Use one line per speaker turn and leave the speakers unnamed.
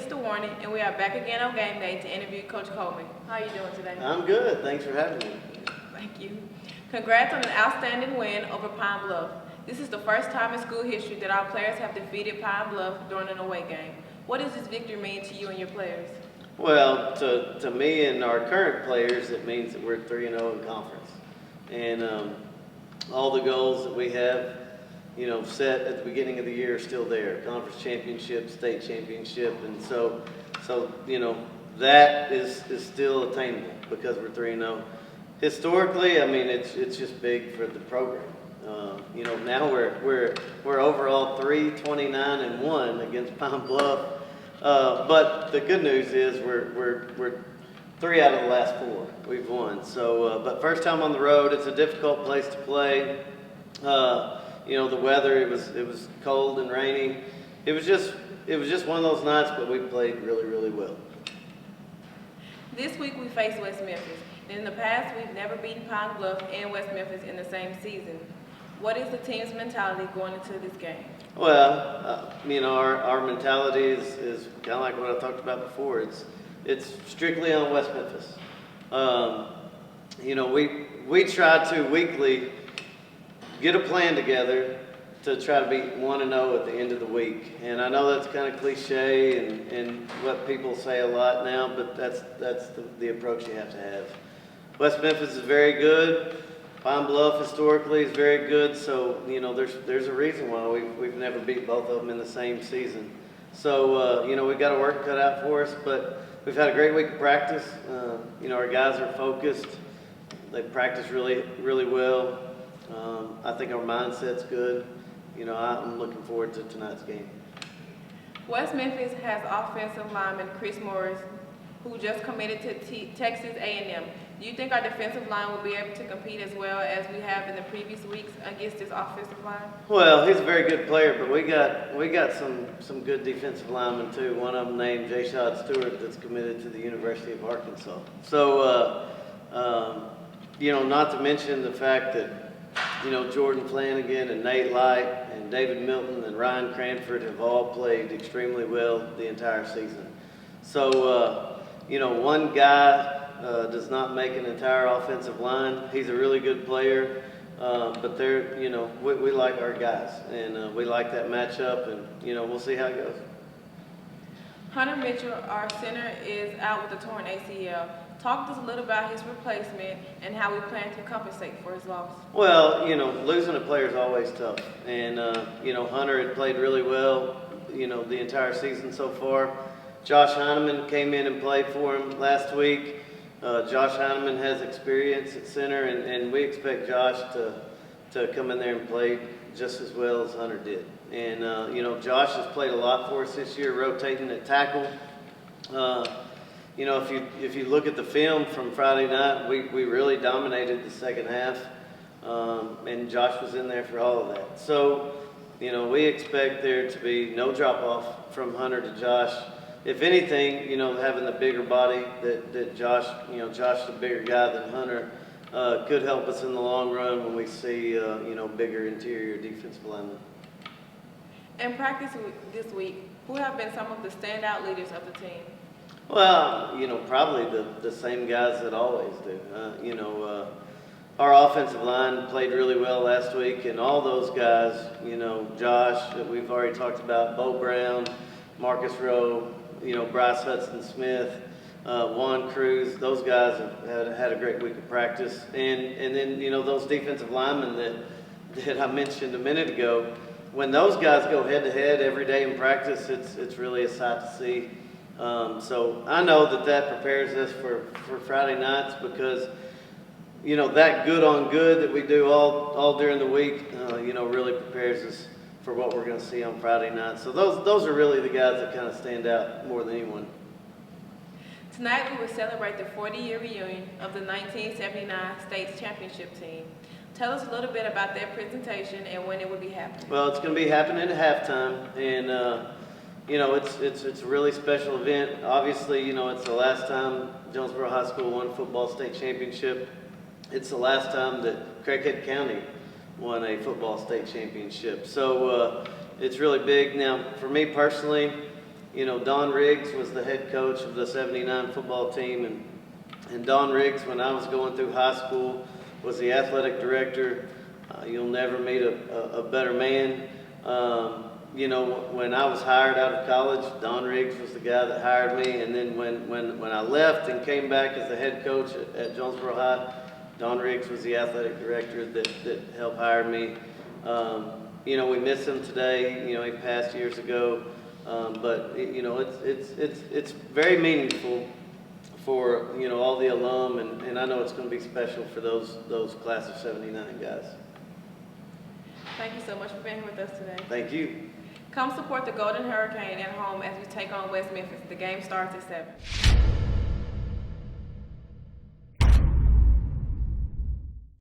JHSTheWarning, and we are back again on game day to interview Coach Coleman. How are you doing today?
I'm good. Thanks for having me.
Thank you. Congrats on an outstanding win over Pine Bluff. This is the first time in school history that our players have defeated Pine Bluff during an away game. What does this victory mean to you and your players?
Well, to me and our current players, it means that we're 3-0 in conference. And all the goals that we have, set at the beginning of the year are still there. Conference championship, state championship. And so that is still attainable because we're 3-0. Historically, I mean, it's just big for the program. Now we're overall 3-29-1 against Pine Bluff. But the good news is we're 3 out of the last 4 we've won. So, but first time on the road, it's a difficult place to play. The weather, it was cold and rainy. It was just one of those nights, but we played really, really well.
This week we face West Memphis. In the past, we've never beaten Pine Bluff and West Memphis in the same season. What is the team's mentality going into this game?
Well, our mentality is kind of like what I talked about before. It's strictly on West Memphis. We try to weekly get a plan together to try to be 1-0 at the end of the week. And I know that's kind of cliche and what people say a lot now, but that's the approach you have to have. West Memphis is very good. Pine Bluff historically is very good, so there's a reason why we've never beat both of them in the same season. So we've got a work cut out for us, but we've had a great week of practice. Our guys are focused. They practice really, really well. I think our mindset's good. I'm looking forward to tonight's game.
West Memphis has offensive lineman Chris Morris, who just committed to Texas A&M. Do you think our defensive line will be able to compete as well as we have in the previous weeks against this offensive line?
Well, he's a very good player, but we got some good defensive linemen too. One of them named JHSTheWarning that's committed to the University of Arkansas. So, not to mention the fact that Jordan Flanagan and Nate Light and David Milton and Ryan Cranford have all played extremely well the entire season. So, one guy does not make an entire offensive line. He's a really good player, but we like our guys, and we like that matchup, and we'll see how it goes.
Hunter Mitchell, our center, is out with a torn ACL. Talk to us a little about his replacement and how we plan to compensate for his loss.
Well, losing a player is always tough, and Hunter had played really well, the entire season so far. Josh Heineman came in and played for him last week. Josh Heineman has experience at center, and we expect Josh to come in there and play just as well as Hunter did. And, Josh has played a lot for us this year, rotating at tackle. If you look at the film from Friday night, we really dominated the second half, and Josh was in there for all of that. So, we expect there to be no drop-off from Hunter to Josh. If anything, having the bigger body that Josh, Josh the bigger guy than Hunter, could help us in the long run when we see, bigger interior defensive linemen.
In practice this week, who have been some of the standout leaders of the team?
Well, probably the same guys that always do. Our offensive line played really well last week, and all those guys, Josh, that we've already talked about, Bo Brown, Marcus Rowe, Bryce Hudson-Smith, Juan Cruz, those guys have had a great week of practice. And then, those defensive linemen that I mentioned a minute ago, when those guys go head-to-head every day in practice, it's really a sight to see. So I know that prepares us for Friday nights because, that good on good that we do all during the week, really prepares us for what we're going to see on Friday night. So those are really the guys that kind of stand out more than anyone.
Tonight we will celebrate the 40-year reunion of the 1979 States Championship team. Tell us a little bit about their presentation and when it will be happening.
Well, it's going to be happening at halftime, and it's a really special event. Obviously, it's the last time Jonesboro High School won a football state championship. It's the last time that Craighead County won a football state championship. So it's really big. Now, for me personally, you know, Don Riggs was the head coach of the 79 football team, and Don Riggs, when I was going through high school, was the athletic director. You'll never meet a better man. You know, when I was hired out of college, Don Riggs was the guy that hired me, and then when I left and came back as the head coach at Jonesboro High, Don Riggs was the athletic director that helped hire me. You know, we miss him today. You know, he passed years ago, but you know, it's very meaningful for, you know, all the alum, and I know it's going to be special for those class of 79 guys.
Thank you so much for being here with us today.
Thank you.
Come support the Golden Hurricane at home as we take on West Memphis. The game starts at 7.